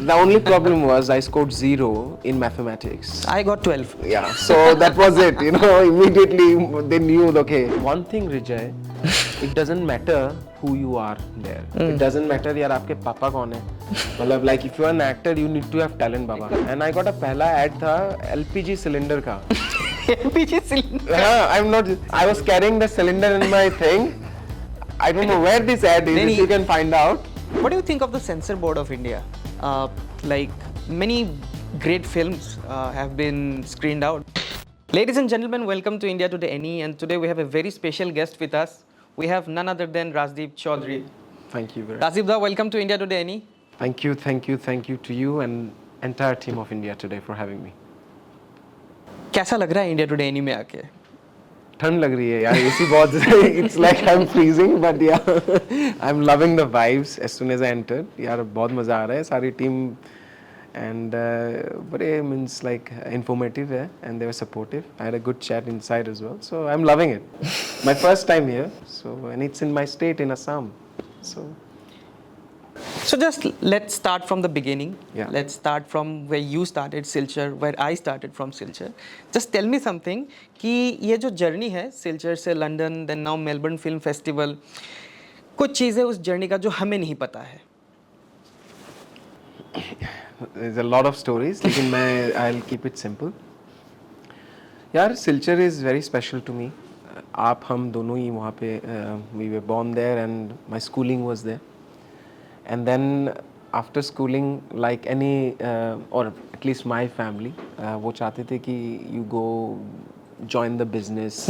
The only problem was I scored 0 in mathematics. I got 12. Yeah, so that was it. Immediately they knew. Okay, one thing, Rijay, it doesn't matter who you are there. It doesn't matter यार आपके पापा कौन है. मतलब like if you are an actor, you need to have talent, baba. And I got a पहला ad था LPG cylinder का. LPG cylinder. I was carrying the cylinder in my thing. I don't know where this ad is. If you can find out. What do you think of the Censor Board of India? Like many great films have been screened out. Ladies and gentlemen, welcome to IndiaTodayNE, and today we have a very special guest with us. We have none other than Rajdeep Choudhury. Thank you very much. Rajdeep da, welcome to IndiaTodayNE. Thank you to you and entire team of India Today for having me. कैसा लग रहा है IndiaTodayNE में आके? ठंड लग रही है यार, एसी बहुत it's like I'm freezing, but yeah, I'm loving the vibes as soon as I entered. यार बहुत मजा आ रहा है, सारी टीम and बड़े means like informative है and they were supportive. I had a good chat inside as well, so I'm loving it. My first time here, so and it's in my state in Assam, So just let's start from the beginning. Yeah. Let's start from where you started Silchar, where I started from Silchar. Just tell me something कि ये जो journey है सिल्चर से London, then now Melbourne film festival, कुछ चीज़ें उस journey का जो हमें नहीं पता है. There's a lot of stories, लेकिन मैं I'll keep it simple. यार Silchar is very special to me. आप हम दोनों ही वहाँ पे we were born there and my schooling was there. And then after schooling, like any or at least my family, वो चाहते थे कि you go join the business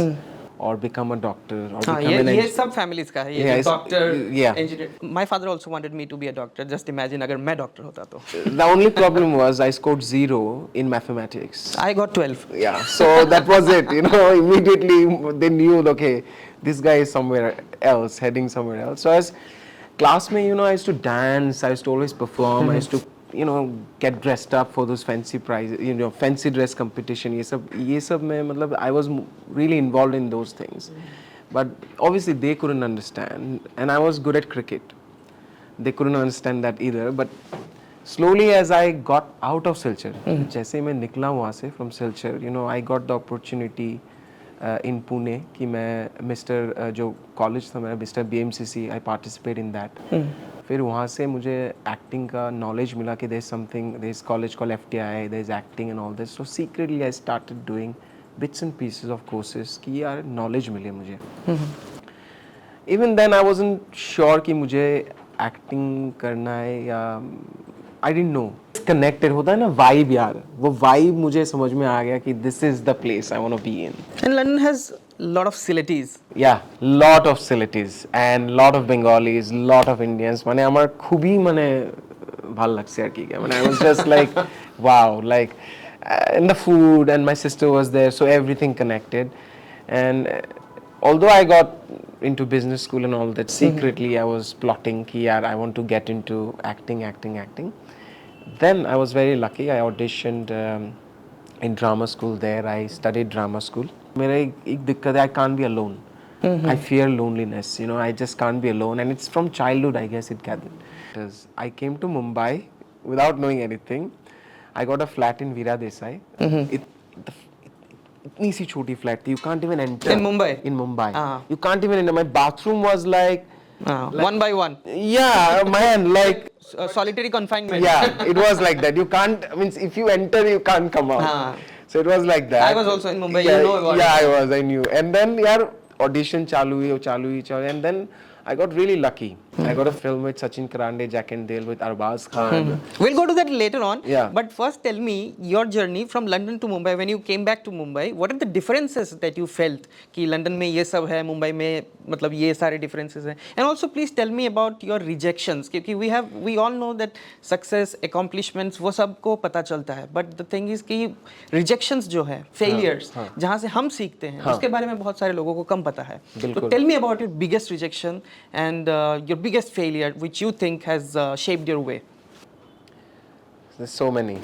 or become a doctor or become an engineer. ये सब families का है, ये doctor, engineer. My father also wanted me to be a doctor. Just imagine अगर मैं doctor होता तो. The only problem was I scored 0 in mathematics. I got 12. Yeah, so that was it. Immediately they knew, okay, this guy is somewhere else, heading somewhere else. So as class में, I used to dance, I used to always perform, I used to, get dressed up for those fancy prizes, fancy dress competition. ये सब में मतलब I was really involved in those things. But obviously they couldn't understand, and I was good at cricket. They couldn't understand that either. But slowly as I got out of Silchar, जैसे मैं निकला वहाँ से from Silchar, I got the opportunity in Pune कि मैं mister जो college था मेरा mister BMCC I participate in that. फिर वहाँ से मुझे एक्टिंग का नॉलेज मिला कि there is something, there is college called FTI, there is acting and all this. So secretly I started doing bits and pieces of courses कि यार knowledge मिले मुझे. Even then I wasn't sure कि मुझे acting करना है या I didn't know. Connected होता है ना vibe यार, वो vibe मुझे समझ में आ गया कि this is the place I want to be in. And London has a lot of Silatis. Yeah, lot of Silatis and lot of Bengalis, lot of Indians. माने আমার খুবই মানে ভালো লাগছে আর কি মানে I was just like wow, like and the food and my sister was there, so everything connected. And although I got into business school and all that, secretly I was plotting कि यार I want to get into acting. Then I was very lucky. I auditioned in drama school there. I studied drama school. मेरा एक दिक्कत है, I can't be alone. I fear loneliness. I just can't be alone, and it's from childhood, I guess it gathered. Because I came to Mumbai without knowing anything. I got a flat in Veera Desai. इतनी सी छोटी flat थी. You can't even enter. In Mumbai. In Mumbai. You can't even enter. My bathroom was like one by one. Yeah, man, like. Solitary confinement. Yeah, it was like that. You can't, means if you enter, you can't come out. So it was like that. I was also in Mumbai, yeah, you know about it. I knew. And then, audition chalu hui, and then I got really lucky. I got a film with Sachin Karande, Jack and Dale with Arbaz Khan. We'll go to that later on. Yeah. But first tell me your journey from London to Mumbai. When you came back to Mumbai, what are the differences that you felt? कि London में ये सब है, Mumbai में मतलब ये सारे differences हैं. And also please tell me about your rejections. क्योंकि we all know that success, accomplishments वो सबको पता चलता है. But the thing is कि rejections जो है, failures, जहाँ से हम सीखते हैं, उसके बारे में बहुत सारे लोगों को कम पता है. So tell me about your biggest rejection and your biggest failure which you think has shaped your way. There's so many.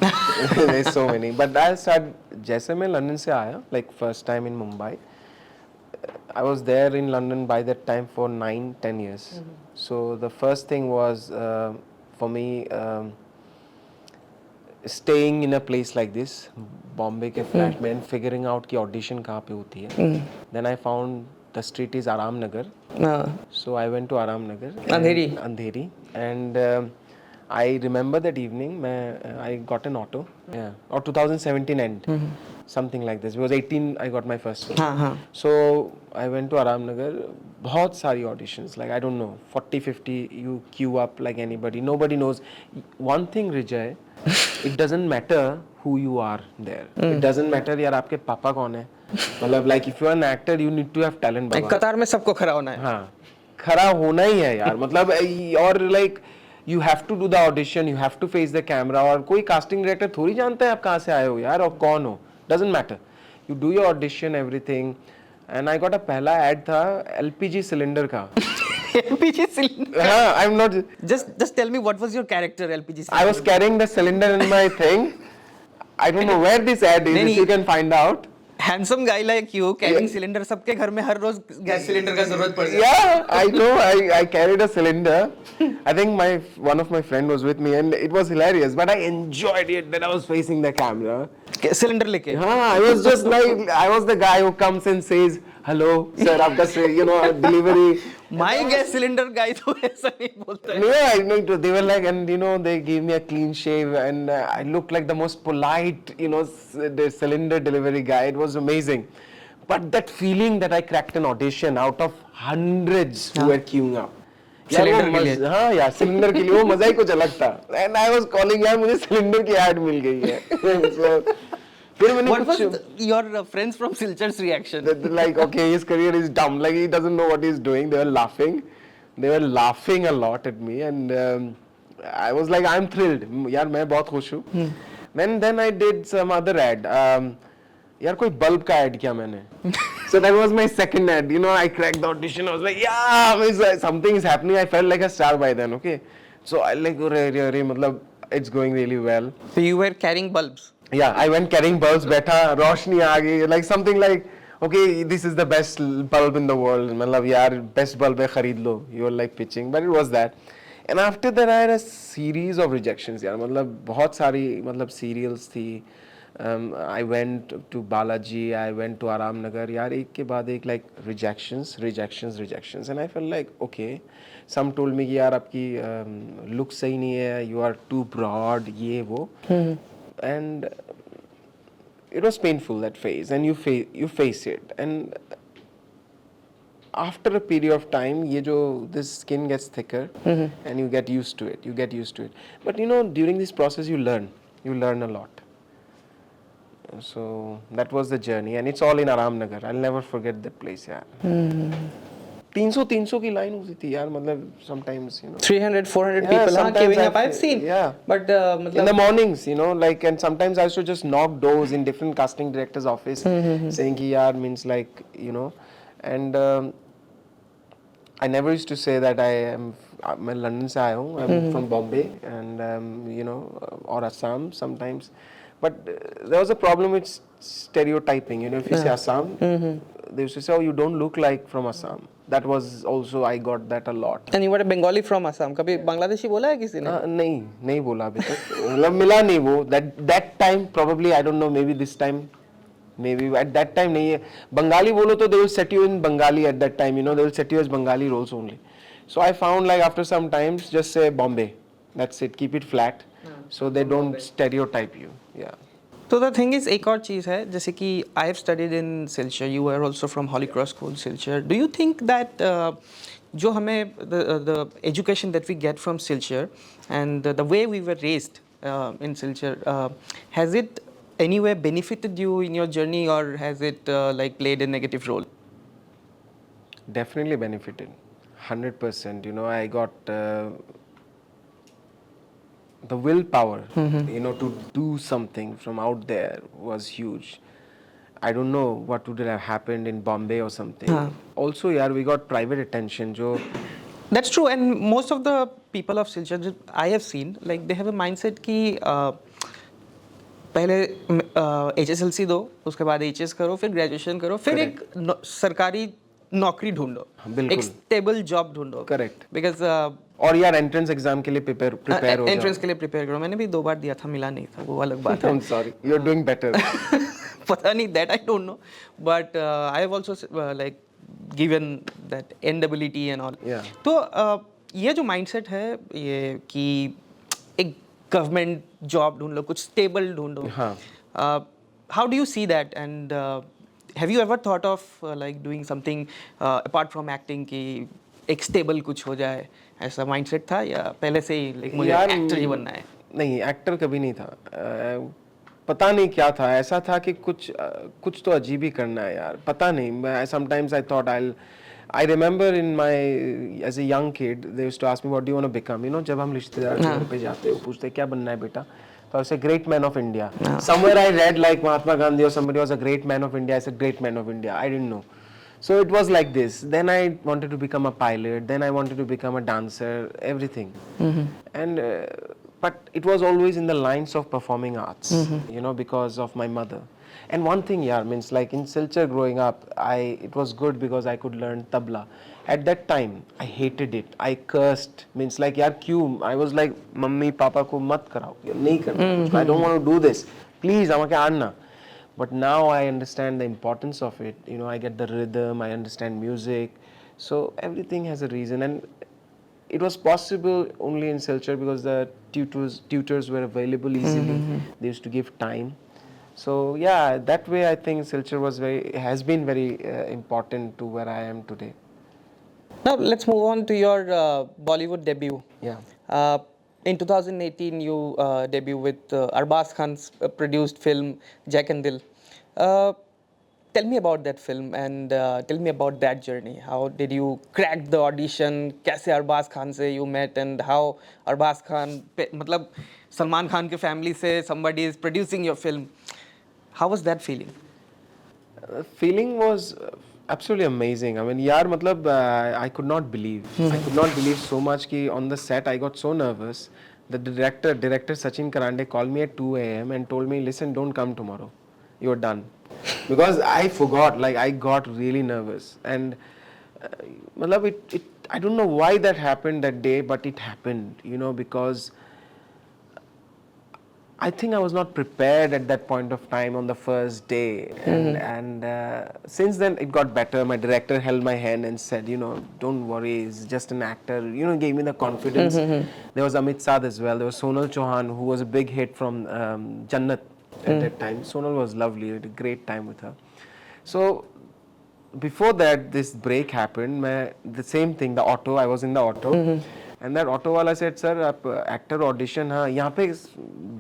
There's so many. But I'll start. जैसे मैं लंदन से आया, like first time in Mumbai, I was there in London by that time for 9-10 years. So the first thing was for me staying in a place like this, Bombay के flat में, and figuring out कि audition कहाँ पे होती है. Then I found the street is Aram Nagar. So I went to Aram Nagar. Andheri. And I remember that evening, I got an auto. Yeah. Or 2017 end. Something like this. Because 18 I got my first film. So I went to Aram Nagar. बहुत सारी auditions. Like I don't know, 40, 50. You queue up like anybody. Nobody knows. One thing, Rijay, it doesn't matter who you are there. It doesn't matter यार आपके पापा कौन है. मतलब like if you are an actor, you need to have talent. बाबा. कतार में सबको खड़ा होना है. हाँ, खड़ा होना ही है यार. मतलब और like you have to do the audition, you have to face the camera. और कोई casting director थोड़ी जानता है आप कहाँ से आए हो यार और कौन हो. Doesn't matter. You do your audition, everything. And I got a पहला ad था LPG cylinder का. LPG cylinder. हाँ, I'm not. Just tell me what was your character LPG cylinder. I was carrying the cylinder in my thing. I don't know where this ad is. If you can find out. Handsome guy like you carrying cylinder, सबके घर में हर रोज gas cylinder का जरूरत पड़ जाती है. Yeah, I know. I carried a cylinder. I think one of my friend was with me and it was hilarious. But I enjoyed it that I was facing the camera. Cylinder लेके. हाँ, I was just like I was the guy who comes and says, "Hello, sir, आपका delivery." My gas cylinder guy तो ऐसा नहीं बोलता है. Yeah, I know. They were like, and they gave me a clean shave, and I looked like the most polite, the cylinder delivery guy. It was amazing. But that feeling that I cracked an audition out of hundreds who were queuing up. Cylinder के लिए. हाँ यार, cylinder के लिए वो मजा ही कुछ अलग था. And I was calling यार मुझे सिलेंडर की ad मिल गई है. So, फिर मैंने What was your friends from Silchar's reaction? Like, okay, his career is dumb. Like, he doesn't know what he's doing. They were laughing. They were laughing a lot at me. And I was like, I'm thrilled. यार मैं बहुत खुश हूँ. Then I did some other ad. यार कोई bulb का ad किया मैंने. So that was my second ad. I cracked the audition. I was like, yeah, something is happening. I felt like a star by then, okay? So I like, मतलब, it's going really well. So you were carrying bulbs? Yeah, I went carrying bulbs, बैठा, रोशनी आ गई, like something like, okay, this is the best bulb in the world, मतलब यार best bulb है खरीद लो, you were like pitching, but it was that. And after that I had a series of rejections यार, मतलब बहुत सारी मतलब serials थी. I went to Balaji, I went to Aram Nagar, यार एक के बाद एक like rejections, and I felt like okay. Some told me कि यार आपकी look सही नहीं है, you are too broad, ये वो. And it was painful, that phase, and you face it, and after a period of time this skin gets thicker and you get used to it. But during this process you learn a lot. So that was the journey, and it's all in Aram Nagar. I'll never forget that place. Yeah. 300 की line होती थी यार, मतलब sometimes 300 400 people queuing up. I've seen. Yeah. But in the mornings, like, and sometimes I used to just knock doors in different casting directors' office, saying कि यार means like and I never used to say that मैं London से आया हूँ. I'm from Bombay and or Assam sometimes. But there was a problem with stereotyping. If you say Assam, they used to say, "Oh, you don't look like from Assam." That was also, I got that a lot. And you were a Bengali from Assam. कभी बांग्लादेशी बोला है किसी ने? नहीं बोला अभी तक. मतलब मिला नहीं वो. That time probably, I don't know, maybe this time, maybe at that time नहीं है. Bengali बोलो तो they will set you in Bengali at that time. They will set you as Bengali roles only. So I found like after some times, just say Bombay. That's it. Keep it flat, so they don't stereotype you. Yeah. So the thing is, एक और चीज़ है, जैसे कि I have studied in Silchar, you were also from Holy Cross School, Silchar. Do you think that जो हमें the education that we get from Silchar and the way we were raised in Silchar, has it anyway benefited you in your journey, or has it like played a negative role? Definitely benefited, 100%. I got the willpower, to do something from out there was huge. I don't know what would have happened in Bombay or something. Also, we got private attention. That's true, and most of the people of Silchar I have seen, like they have a mindset कि पहले HSLC दो, उसके बाद HS करो, फिर graduation करो, फिर एक सरकारी नौकरी ढूंढो, बिल्कुल। एक स्टेबल जॉब ढूंढो। करेक्ट। बिकॉज और यार एंट्रेंस एग्जाम के लिए प्रिपेयर हो एंट्रेंस जाओ। के लिए प्रिपेयर करो। मैंने भी 2 बार दिया था, मिला नहीं था, वो अलग बात आई है। Am sorry, you are doing better. पता नहीं, that I don't know, but I have also like given that endability and all. Yeah. तो ये जो माइंडसेट है, ये कि एक गवर्नमेंट जॉब ढूंढ लो, कुछ स्टेबल ढूंढो, हाँ। How do you see that, and have you ever thought of like doing something apart from acting, कि एक स्टेबल कुछ हो जाए, ऐसा माइंडसेट था, या पहले से ही लाइक मुझे यार एक्टर ही बनना है? नहीं, एक्टर कभी नहीं था। पता नहीं क्या था, ऐसा था कि कुछ तो अजीब ही करना है यार, पता नहीं। मैं sometimes I thought I remember in my age a young kid they used to ask me what do you want to become, you know, जब हम रिश्तेदार के घर पे जाते हो पूछते क्या बनना है बेटा, तो I say great man of India. Somewhere I read like Mahatma Gandhi और somebody was a great man of India, I said great man of India, I didn't know. So it was like this. Then I wanted to become a pilot, then I wanted to become a dancer, everything. And but it was always in the lines of performing arts, you know, because of my mother. And one thing, yeah, means like in Silchar growing up, it was good because I could learn tabla. At that time, I hated it. I cursed. Means like, yaar, kyun? I was like, mummy, papa ko mat karao. Nahi karna. I don't want to do this. Please, amake anna. But now I understand the importance of it. You know, I get the rhythm. I understand music. So everything has a reason. And it was possible only in Silchar because the tutors were available easily. They used to give time. So yeah, that way I think Silchar has been very important to where I am today. Now let's move on to your Bollywood debut. Yeah. In 2018, you debut with Arbaz Khan's produced film Jack and Dil. Uh, Tell me about that film, and tell me about that journey. How did you crack the audition? कैसे Arbaz Khan से you met, and how Arbaz Khan मतलब सलमान खान के family से somebody is producing your film. How was that feeling? Feeling was absolutely amazing. I mean, yaar, matlab, I could not believe. I could not believe so much ki on the set I got so nervous that the director Sachin Karande called me at 2 a.m. and told me, listen, don't come tomorrow. You're done. Because I forgot, like I got really nervous. And matlab, I don't know why that happened that day, but it happened, you know, because I think I was not prepared at that point of time on the first day, and since then it got better. My director held my hand and said, you know, don't worry, he's just an actor. You know, gave me the confidence. There was Amit Saad as well. There was Sonal Chauhan, who was a big hit from Jannat at that time. Sonal was lovely. We had a great time with her. So before that, this break happened. The same thing, the auto. I was in the auto. And that auto wala said, sir, आप actor audition, हाँ, यहाँ पे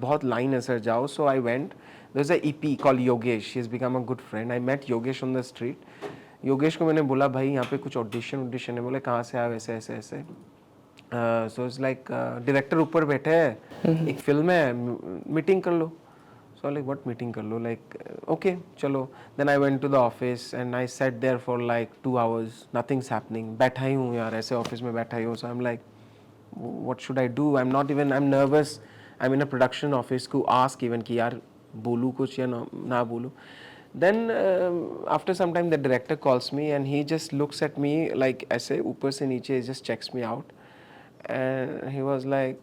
बहुत line है sir, जाओ. So I went. There's a EP called Yogesh. He's become a good friend. I met Yogesh on the street. Yogesh को मैंने बोला भाई यहाँ पे कुछ audition है. बोले कहाँ से आया, वैसे ऐसे. So it's like director ऊपर बैठे हैं, एक film है, meeting कर लो. So like, what meeting कर लो? Like, okay, चलो. Then I went to the office and I sat there for like 2 hours. Nothing's happening. बैठा ही हूँ यार, ऐसे office में बैठा ही हूँ. So I'm like, what should I do? I'm nervous. I'm in a production office to ask even कि यार बोलूँ कुछ या ना बोलूँ. Then after some time the director calls me and he just looks at me like ऐसे ऊपर से नीचे, he just checks me out and he was like,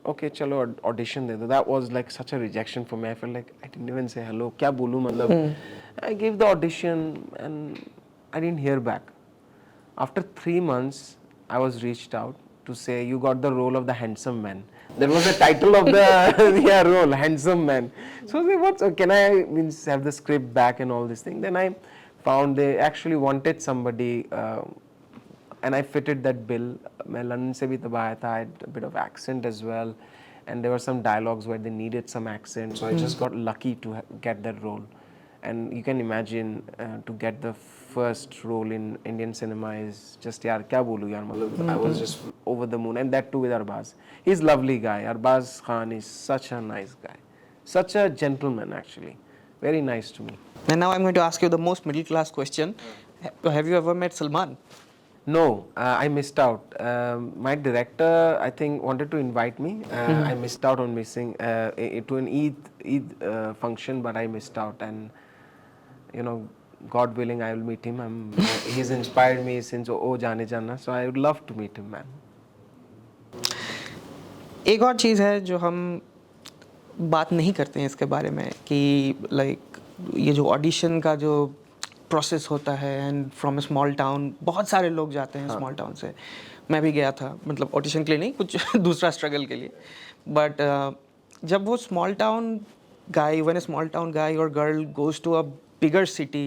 okay चलो audition दे दो. That was like such a rejection for me. I felt like I didn't even say hello. क्या बोलूँ मतलब. I gave the audition and I didn't hear back. After 3 months I was reached out to say you got the role of the handsome man. That was the title of the role, handsome man. So I was like, what? Can I have the script back and all this thing? Then I found they actually wanted somebody, and I fitted that bill. मैं London से भी तब आया था. I had a bit of accent as well, and there were some dialogues where they needed some accent. So I just got lucky to get that role. And you can imagine to get the first role in Indian cinema is just yaar kya bolu yaar, I was just over the moon, and that too with Arbaz. He's a lovely guy. Arbaz Khan is such a nice guy, such a gentleman actually, very nice to me. And now I'm going to ask you the most middle class question. Have you ever met Salman? No, I missed out. My director, I think, wanted to invite me. I missed out on missing to an Eid function, but I missed out. And you know, God willing, I will meet him. He's inspired me since Oh Jaane Jana, so I would love to meet him, man. एक और चीज़ है जो हम बात नहीं करते हैं इसके बारे में कि लाइक ये जो ऑडिशन का जो प्रोसेस होता है and from A small town बहुत सारे लोग जाते हैं स्मॉल टाउन से. मैं भी गया था, मतलब ऑडिशन के लिए नहीं, कुछ दूसरा स्ट्रगल के लिए. बट जब वो small town guy, when a small town guy और girl goes to a bigger city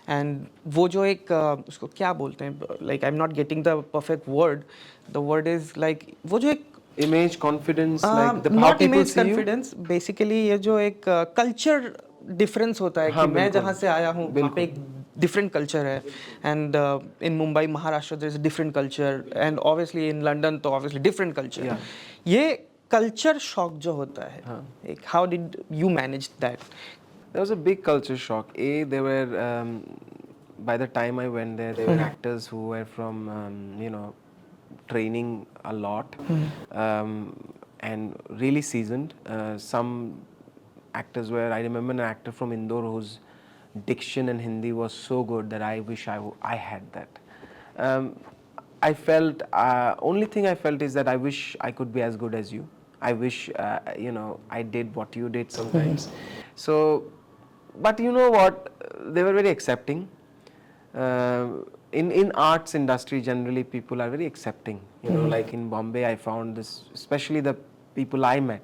and वो जो एक उसको क्या बोलते हैं, like I am not getting the perfect word, the word is like वो जो एक Image, confidence, like how not people image see you. Confidence, basically ये जो एक कल्चर डिफरेंस होता है कि हाँ, मैं बिल्कुल, जहाँ से आया हूँ वहाँ पे एक डिफरेंट कल्चर है and in Mumbai Maharashtra there is a different culture and obviously in London तो ऑब्वियसली डिफरेंट कल्चर. Yeah. ये कल्चर शॉक जो होता है, एक how did you manage that? There was a big culture shock. There were, by the time I went there, there were actors who were from, training a lot and really seasoned. Some actors were, I remember an actor from Indore whose diction in Hindi was so good that I wish I had that. I felt, only thing I felt is that I wish I could be as good as you. I wish, I did what you did sometimes. So, but you know what, they were very accepting. In arts industry generally people are very accepting, like in Bombay I found this, especially the people I met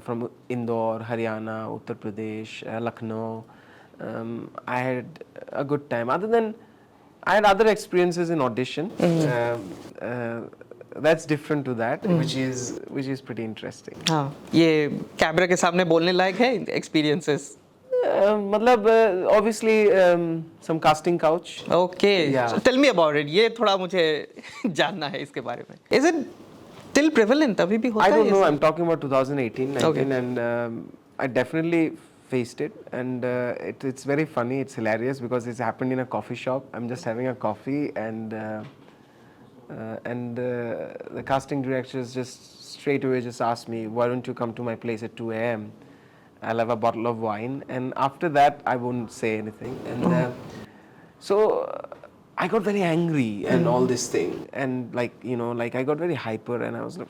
from Indore, Haryana, Uttar Pradesh, Lucknow. I had a good time. Other than I had other experiences in audition. That's different to that, which is pretty interesting. हाँ, ये camera के सामने बोलने लायक है experiences? मतलब obviously some casting couch. Okay, Yeah. so tell me about it. ये थोड़ा मुझे जानना है इसके बारे में. Is it still prevalent? अभी भी होता I है don't ये know. सब? I'm talking about 2018, 19, Okay. and I definitely faced it, and it's very funny. It's hilarious because it's happened in a coffee shop. I'm just having a coffee, and the casting directors just straight away just asked me, "Why don't you come to my place at 2 a.m.? I'll have a bottle of wine." And after that, I won't say anything. And so I got very angry and all this thing, and like I got very hyper, and I was like,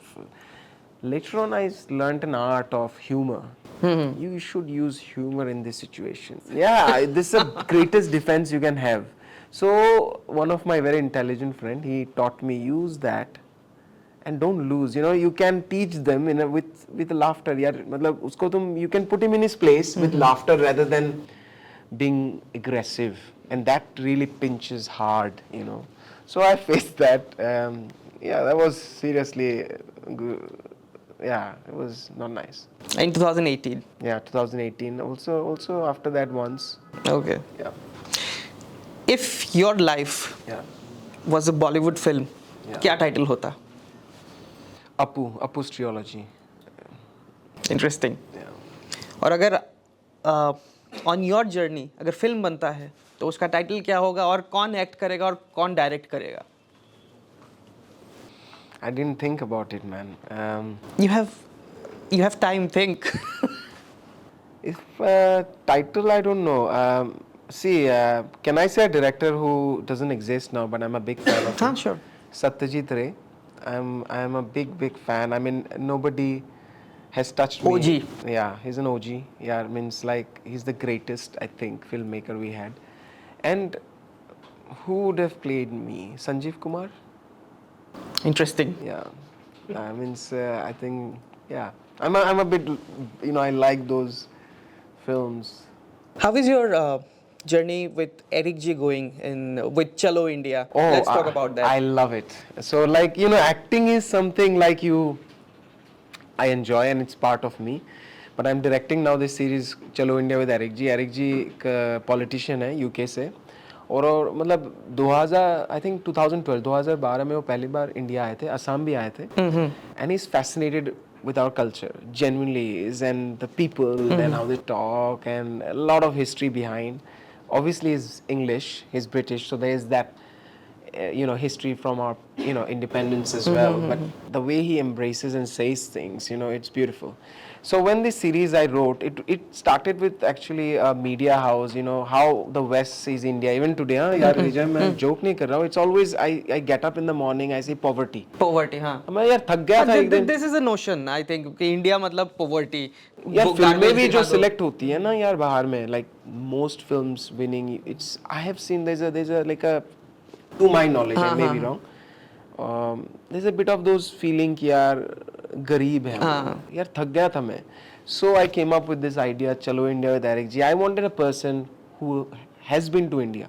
later on I learned an art of humor. You should use humor in this situation. Yeah, this is the greatest defense you can have. So one of my very intelligent friend, he taught me use that and don't lose. You can teach them with laughter. यार मतलब उसको तुम, you can put him in his place with laughter rather than being aggressive, and that really pinches hard. So I faced that. Yeah, that was seriously yeah, it was not nice. In 2018. Yeah, 2018. Also after that once. Okay. Yeah. If your life Yeah. was a Bollywood film, Yeah. क्या title होता? Apu's trilogy. Interesting. Yeah. और अगर on your journey अगर film बनता है तो उसका title क्या होगा और कौन एक्ट करेगा और कौन डायरेक्ट करेगा? I didn't think about it, man. You have time, think. If title, I don't know. See, can I say a director who doesn't exist now, but I'm a big fan of him? Sure. Satyajit Ray. I'm a big fan. I mean, nobody has touched me. OG. Yeah, he's an OG. Yeah, means like he's the greatest, I think, filmmaker we had. And who would have played me? Sanjeev Kumar. Interesting. Yeah, means I think, yeah, I'm a bit, I like those films. How is your journey with Eric G going with Chalo India? Let's talk about that. I love it. So like, acting is something like I enjoy and it's part of me. But I'm directing now this series Chalo India with Eric G. Eric G एक politician है UK से. और मतलब 2000 I think 2012 में वो पहली बार India आए थे, असम भी आए थे, and he is fascinated with our culture, genuinely is, and the people and how they talk, and a lot of history behind. Obviously he's English, he's British, so there is that history from our independence as well, but the way he embraces and says things, it's beautiful. So when this series I wrote, it started with actually a media house. You know how the West sees India. Even today, हाँ यार विजय मैं joke नहीं कर रहा हूँ. It's always I get up in the morning, I see poverty. Poverty, हाँ. मैं यार थक गया था एक दिन. This is a notion, I think, कि इंडिया मतलब poverty. यार फिल्में भी जो दिखा दो. सिलेक्ट होती है ना यार बाहर में, like most films winning, it's I have seen there's a like a, to my knowledge, I may be wrong. There's a bit of those feeling कि यार गरीब है यार थक गया था मैं. So I came up with this idea, चलो India with Eric G. I wanted a person who has been to India,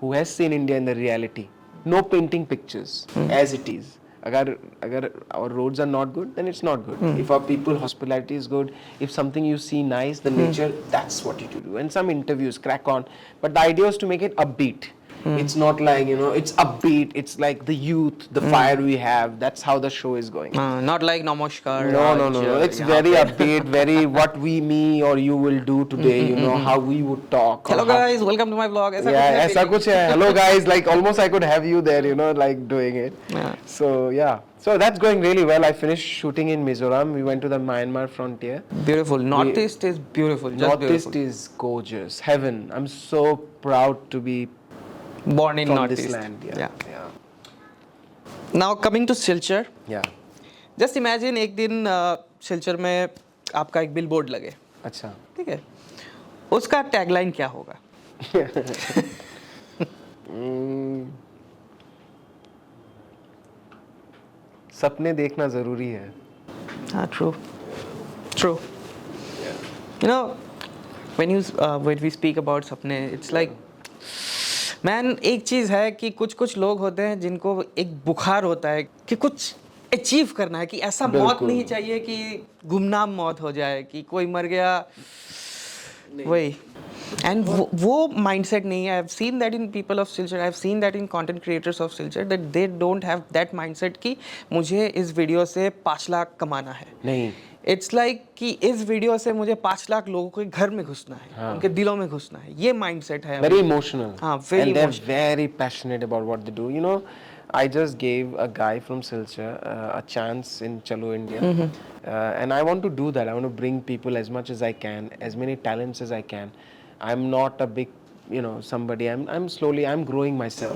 who has seen India in the reality, no painting pictures as it is. अगर our roads are not good, then it's not good. If our people hospitality is good, if something you see nice, the nature, that's what you do. And some interviews crack on, but the idea was to make it upbeat. It's not like, you know, it's upbeat. It's like the youth, the fire we have. That's how the show is going. Not like Namaskar. No. It's very upbeat, very what we, me or you will do today. You know how we would talk. Hello guys, welcome to my vlog. Yeah, ऐसा कुछ है. Hello guys, like almost I could have you there, you know, like doing it. Yeah. So yeah, so that's going really well. I finished shooting in Mizoram. We went to the Myanmar frontier. Beautiful. Northeast is beautiful. Just Northeast beautiful. is gorgeous, heaven. I'm so proud to be Born in from Northeast. this land. Yeah. Now coming to Silchar. Yeah. Just imagine एक दिन सिलचर में आपका एक billboard लगे. अच्छा. ठीक है. उसका टैगलाइन क्या होगा? सपने देखना जरूरी है. हाँ, true. You know, when we speak about सपने, it's like, मैन एक चीज़ है कि कुछ लोग होते हैं जिनको एक बुखार होता है कि कुछ अचीव करना है, कि ऐसा मौत नहीं चाहिए कि गुमनाम मौत हो जाए, कि कोई मर गया वही. एंड वो माइंडसेट नहीं है. I have seen that in people of Silchar, I have seen that in content creators of Silchar, that they don't have that mindset कि मुझे इस वीडियो से 5 लाख कमाना है. नहीं. इट्स लाइक कि इस वीडियो से मुझे 5 लाख लोगों के घर में घुसना है, उनके दिलों में घुसना है. ये माइंडसेट है. Very emotional. very and they're emotional. very passionate about what they do. You know, I just gave a guy from Silchar a chance in Chalo India, and I want to do that. I want to bring people as much as I can, as many talents as I can. I'm not a big, you know, somebody. I'm growing myself.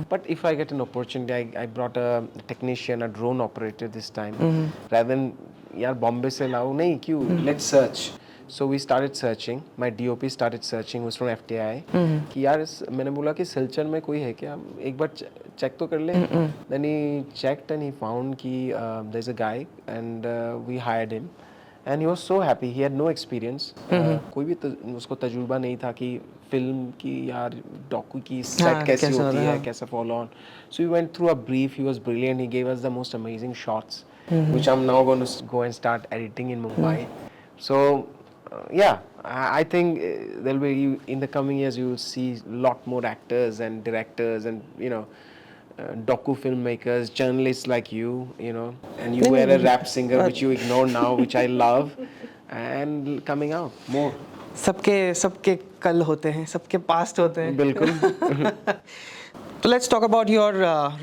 But if I get an opportunity, I brought a technician, a drone operator this time, rather than यार बॉम्बे से लाओ नहीं क्यों. Let's search. So we started searching. My DOP started searching. Was from FTI. कि यार मैंने बोला कि सिलचर में कोई है क्या, एक बार चेक तो कर ले. Then he checked and he found कि there's a guy and we hired him. And he was so happy. He had no experience. कोई भी उसको तजुर्बा नहीं था कि फिल्म की यार डॉक्यू की सेट कैसी होती है, कैसा follow on. So we went through a brief. He was brilliant. He gave us the most amazing shots, which I'm now going to go and start editing in Mumbai. So yeah, I think there'll be, in the coming years you will see a lot more actors and directors and, you know, docu filmmakers, journalists like you know, and you were a rap singer which you ignore now, which I love, and coming out more. सबके कल होते हैं, सबके past होते हैं. बिल्कुल. So let's talk about your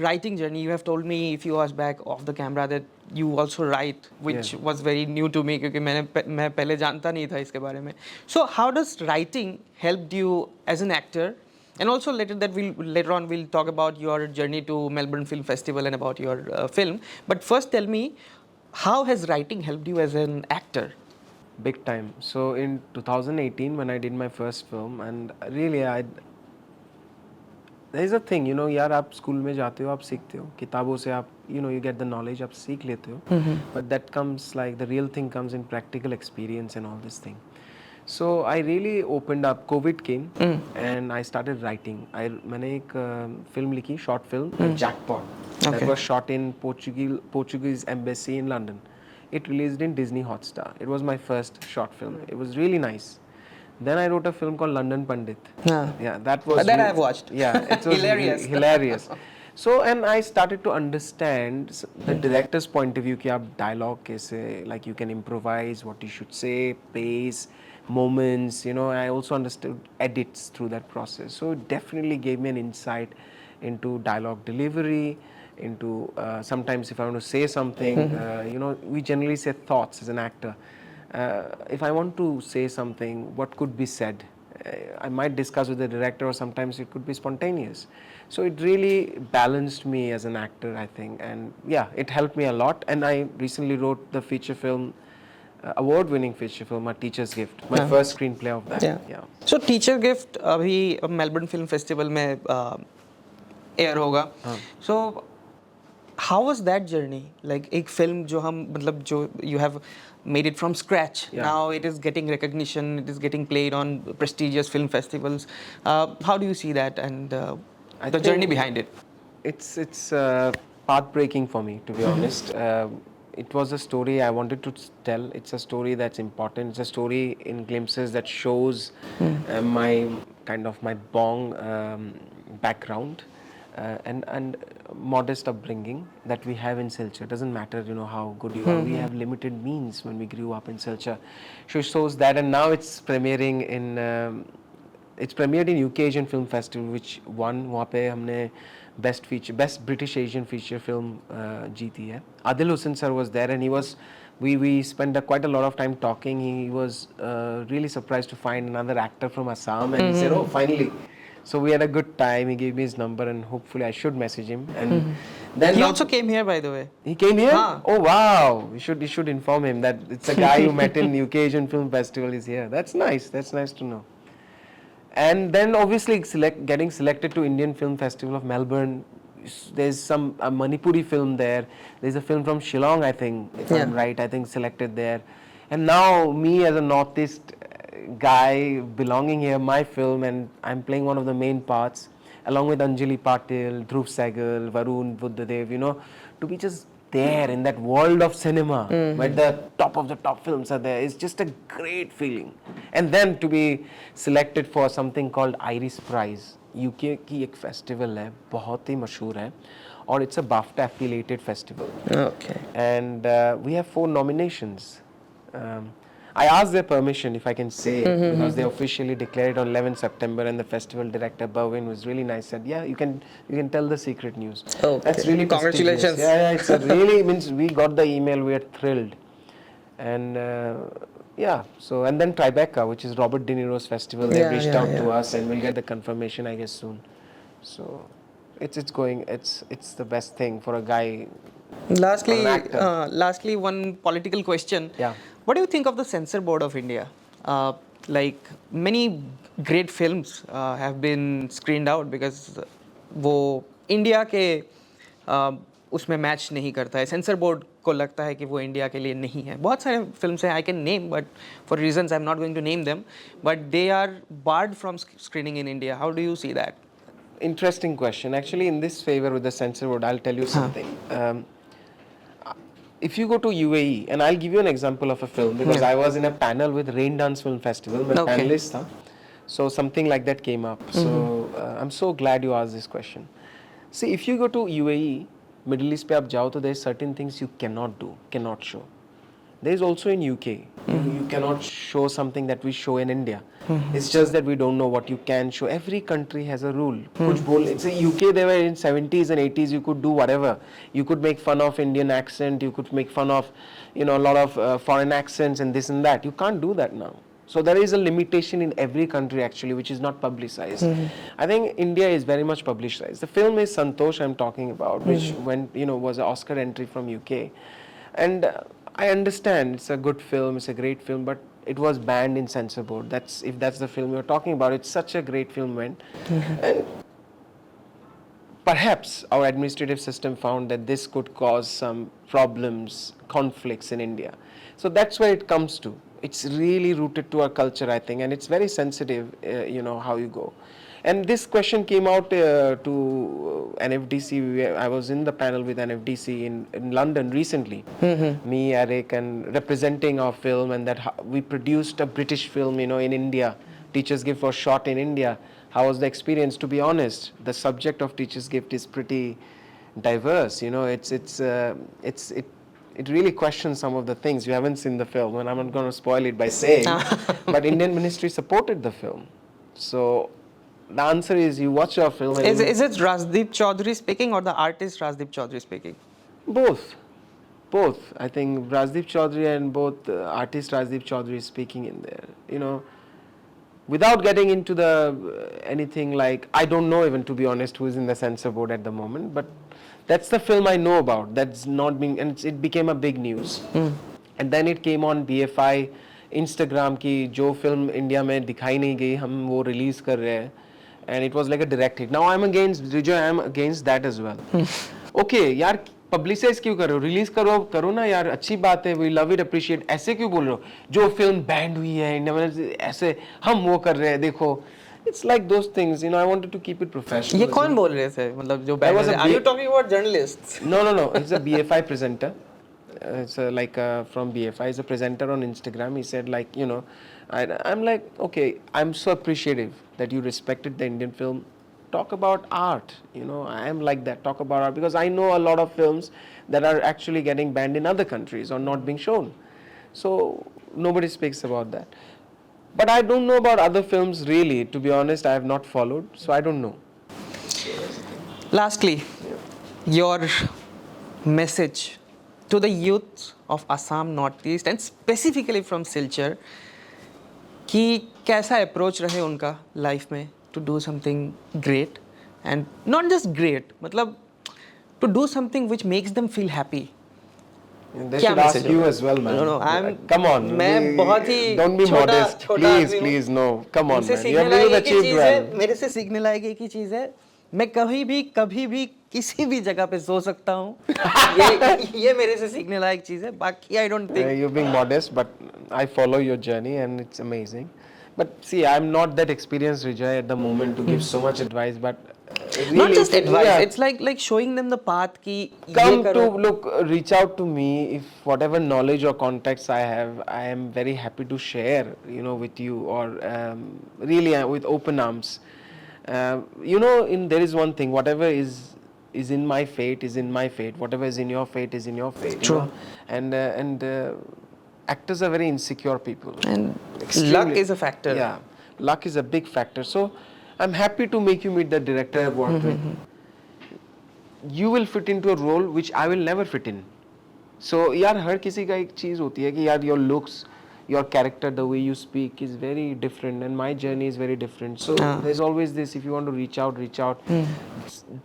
writing journey. You have told me a few hours back off the camera that you also write, which was very new to me क्योंकि मैं पहले जानता नहीं था इसके बारे में. So how does writing helped you as an actor? And also later on we'll talk about your journey to Melbourne Film Festival and about your film. But first tell me, how has writing helped you as an actor? Big time. So in 2018 when I did my first film, and really there is a thing, you know, यार आप school में जाते हो, आप सीखते हो किताबों से, आप you know, you get the knowledge, आप सीख लेते हो. But that comes like the real thing comes in practical experience and all this thing. So I really opened up. COVID came and I started writing. मैंने एक film लिखी, short film, Jackpot. That was shot in Portuguese embassy in London. It released in Disney Hotstar. It was my first short film. It was really nice. Then I wrote a film called London Pandit. Yeah, that was that I've watched. Yeah, it was hilarious. So and I started to understand the director's point of view कि आप dialogue कैसे, like you can improvise what you should say, pace, moments, you know. I also understood edits through that process. So it definitely gave me an insight into dialogue delivery, into sometimes if I want to say something, you know, we generally say thoughts as an actor. if I want to say something, what could be said? I might discuss with the director, or sometimes it could be spontaneous. So it really balanced me as an actor, I think, and yeah, it helped me a lot. And I recently wrote the feature film, award-winning feature film, A Teacher's Gift, my first screenplay of that. Yeah. Yeah. So teacher gift अभी Melbourne film festival में air होगा. So how was that journey? Like एक film जो हम मतलब जो you have made it from scratch. Yeah. Now it is getting recognition. It is getting played on prestigious film festivals. How do you see that and I the think journey behind it? It's heartbreaking for me, to be honest. It was a story I wanted to tell. It's a story that's important. It's a story in glimpses that shows my kind of my bong background and modest upbringing that we have in Silchar. Doesn't matter, how good you are. We have limited means when we grew up in Silchar. So it shows that, and now it's premiering in. It's premiered in UK Asian Film Festival, which won. वहाँ पे हमने best British Asian feature film जीती है. Adil Hussain sir was there, and we spent quite a lot of time talking. He was really surprised to find another actor from Assam, and he said, "Oh, finally." So we had a good time. He gave me his number, and hopefully I should message him. And then He also came here, by the way. he came here. Huh. Oh wow! You should inform him that it's a guy you met in UK Asian Film Festival is here. That's nice. That's nice to know. And then obviously getting selected to Indian Film Festival of Melbourne. There's some Manipuri film there. There's a film from Shillong, I think, if I'm right. I think selected there. And now me as a Northeast guy belonging here, my film, and I'm playing one of the main parts, along with Anjali Patil, Dhruv Sehgal, Varun Buddhadev. To be just there in that world of cinema where the top of the top films are there is just a great feeling. And then to be selected for something called Iris Prize, UK की एक festival है, बहुत ही मशहूर है, और it's a BAFTA affiliated festival. Okay. And we have 4 nominations. I asked their permission, if I can say, because they officially declared it on 11 September, and the festival director Bhavin was really nice. Said, "Yeah, you can tell the secret news." Okay. That's really Congratulations. Yeah, it's a really means we got the email, we are thrilled, and yeah. So and then Tribeca, which is Robert De Niro's festival, they reached out to us, and we'll get the confirmation, I guess, soon. So it's going. It's the best thing for a guy. Lastly, one political question. Yeah. What do you think of the censor board of India? Like many great films have been screened out because वो India के उसमें match नहीं करता है. Sensor board को लगता है कि वो इंडिया के लिए नहीं है. बहुत सारे फिल्म्स हैं, I can name, but for reasons I am not going to name them, but they are barred from screening in India. How do you see that? Interesting question. Actually, in this favor with the censor board, I'll tell you something. If you go to UAE, and I'll give you an example of a film, because I was in a panel with Rain Dance Film Festival, मैं panelist था, so something like that came up. So I'm so glad you asked this question. See, if you go to UAE, Middle East पे आप जाओ तो there's certain things you cannot do, cannot show. There is also in UK. You cannot show something that we show in India. It's just that we don't know what you can show. Every country has a rule. It's a UK. They were in 70s and 80s. You could do whatever. You could make fun of Indian accent. You could make fun of, a lot of foreign accents and this and that. You can't do that now. So there is a limitation in every country actually, which is not publicized. I think India is very much publicized. The film is Santosh I'm talking about, which went, was an Oscar entry from UK, and I understand it's a good film, it's a great film, but it was banned in censor board. If that's the film you're talking about, it's such a great film went. And perhaps our administrative system found that this could cause some problems, conflicts in India. So that's where it comes to. It's really rooted to our culture, I think, and it's very sensitive, how you go. And this question came out to NFDC. I was in the panel with NFDC in London recently. Me, Eric, and representing our film, and that we produced a British film, in India. Teacher's Gift was shot in India. How was the experience? To be honest, the subject of Teacher's Gift is pretty diverse. It really questions some of the things. You haven't seen the film, and I'm not going to spoil it by saying, but Indian ministry supported the film. So the answer is, you watch your film. And Is it Rajdeep Choudhury speaking or the artist Rajdeep Choudhury speaking? Both. Both. I think Rajdeep Choudhury and both artist Rajdeep Choudhury is speaking in there. You know, without getting into the anything like, I don't know even, to be honest, who is in the censor board at the moment, but that's the film I know about. That's not being, and it became a big news. And then it came on BFI, Instagram की जो film India में दिखाई नहीं गई हम वो release कर रहे हैं, and it was like a direct hit. Now I'm against Vijay, I'm against that as well. Okay यार, पब्लिसाइज क्यों कर रहे हो, रिलीज करो करो ना यार, अच्छी बात है, वी लव इट, अप्रिशिएट. ऐसे क्यों बोल रहे हो, जो फिल्म बैंड हुई है इंडिया में ऐसे हम वो कर रहे हैं, देखो. It's like those things, you know. I wanted to keep it professional. ये कौन बोल रहे थे, मतलब जो There was banner, a are you big- talking about journalists? No. He's a BFI presenter. It's like from BFI. He's a presenter on Instagram. He said like, you know, I'm like, okay, I'm so appreciative that you respected the Indian film. Talk about art. You know, I am like that. Talk about art, because I know a lot of films that are actually getting banned in other countries or not being shown. So nobody speaks about that. But I don't know about other films really. To be honest, I have not followed, so I don't know. Lastly, your message to the youth of Assam Northeast and specifically from Silchar कि कैसा approach रहे उनका life में to do something great and not just great, मतलब to do something which makes them feel happy. They क्या should ask message you होगा? as well, man. No, I'm. Come on. मैं बहुत ही Don't be modest. Please, no. Come on, man. You have really achieved well. मेरे से सीखने लायक एक ही चीज़ है, मैं कभी भी किसी भी जगह पे सो सकता हूँ. ये मेरे से सीखने लायक चीज़ है. बाकी I don't think. You're being modest, but I follow your journey and it's amazing. But see, I'm not that experienced, Vijay, at the moment to give so much advice. But really, Not just advice. yeah, It's like showing them the path कि come ये to करो. look, reach out to me if whatever knowledge or contacts I have, I am very happy to share, you know, with you, or really with open arms. You know, there is one thing, whatever is in my fate is in my fate, whatever is in your fate is in your fate. True. You know? And actors are very insecure people. And Extremely- luck is a factor. Yeah, luck is a big factor. So I'm happy to make you meet the director I've worked with. You will fit into a role which I will never fit in. So यार हर किसी का एक चीज़ होती है कि यार your looks, your character, the way you speak is very different, and my journey is very different. So there's always this, if you want to reach out.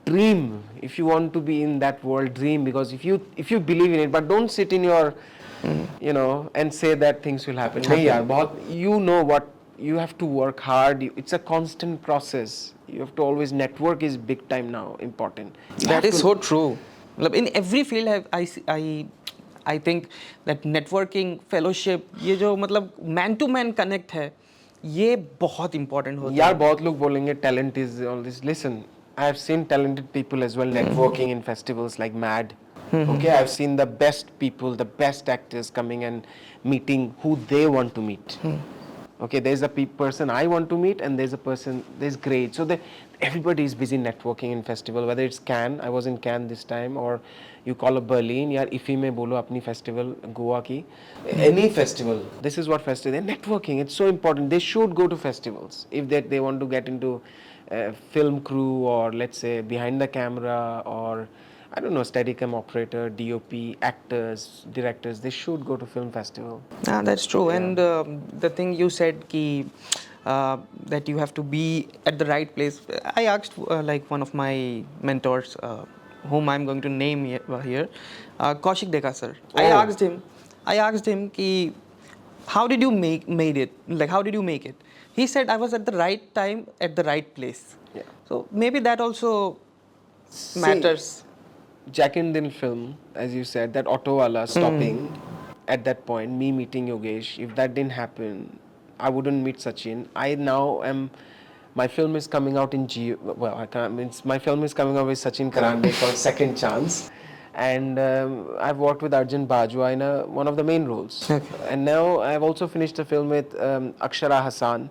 Dream. If you want to be in that world, dream, because if you believe in it, but don't sit in your you know and say that things will happen. नहीं यार, बहुत, you know what, you have to work hard. It's a constant process. You have to always, network is big time now important. You That have is to- so true. मतलब in every field I think that networking, fellowship, ये जो मतलब man to man connect है, ये बहुत important होता यार है. बहुत लोग बोलेंगे talent is all this. Listen, I have seen talented people as well networking in festivals like mad. Okay, I've seen the best people, the best actors coming and meeting who they want to meet. Okay, there's a person I want to meet, and there's great. So everybody is busy networking in festival, whether it's Cannes, I was in Cannes this time, or you call up Berlin, यार IFFI में बोलो अपनी festival, Goa की, any festival. This is what festival, they're networking. It's so important. They should go to festivals if they want to get into film crew, or let's say behind the camera, or I don't know, Steadicam operator, DOP, actors, directors, they should go to film festival. That's true. And the thing you said कि that you have to be at the right place. I asked like one of my mentors, whom I'm going to name here, Kaushik Dekha sir. I asked him कि how did you made it? Like how did you make it? He said I was at the right time at the right place. Yeah. So maybe that also matters. Jack Indian film, as you said, that auto wala stopping at that point, me meeting Yogesh, if that didn't happen, I wouldn't meet Sachin. My film is coming out in my film is coming out with Sachin Karande called Second Chance. And I've worked with Arjun Bajwa in one of the main roles. Okay. And now I've also finished a film with Akshara Hassan,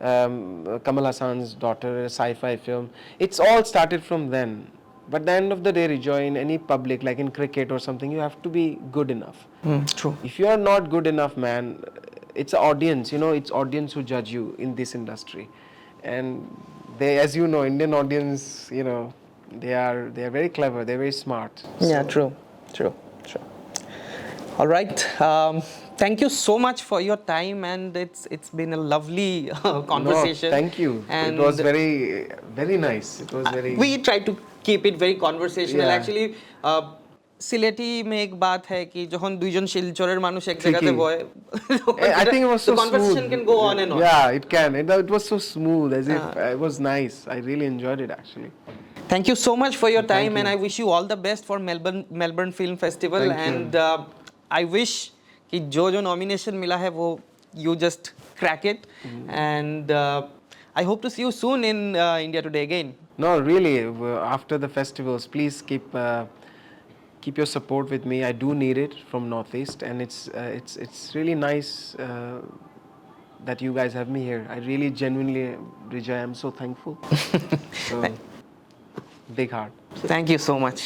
Kamal Hassan's daughter, a sci-fi film. It's all started from then. But at the end of the day, rejoin any public, like in cricket or something, you have to be good enough. True. If you are not good enough, man, it's an audience, you know, it's audience who judge you in this industry. And they, as you know, Indian audience, you know, they are very clever, they're very smart. Yeah, true. All right. Thank you so much for your time, and it's been a lovely conversation. No, thank you. It And was very nice. It was very. we try to keep it very conversational. Yeah. Actually, Sylheti में एक बात है कि যখন দুইজন শিলচরের মানুষ এক জায়গাতে Tricky. Boy I think it was so the conversation smooth. can go on and on. Yeah, it can. It was so smooth, as if it was nice. I really enjoyed it actually. Thank you so much for your Thank time, and you. I wish you all the best for Melbourne Film Festival. Thank you. And I wish कि जो nomination मिला है वो you just crack it. And I hope to see you soon in India Today again. No, really. After the festivals, please keep your support with me. I do need it from Northeast, and it's really nice that you guys have me here. I really genuinely, Rijay, I'm so thankful. So, big heart. Thank you so much.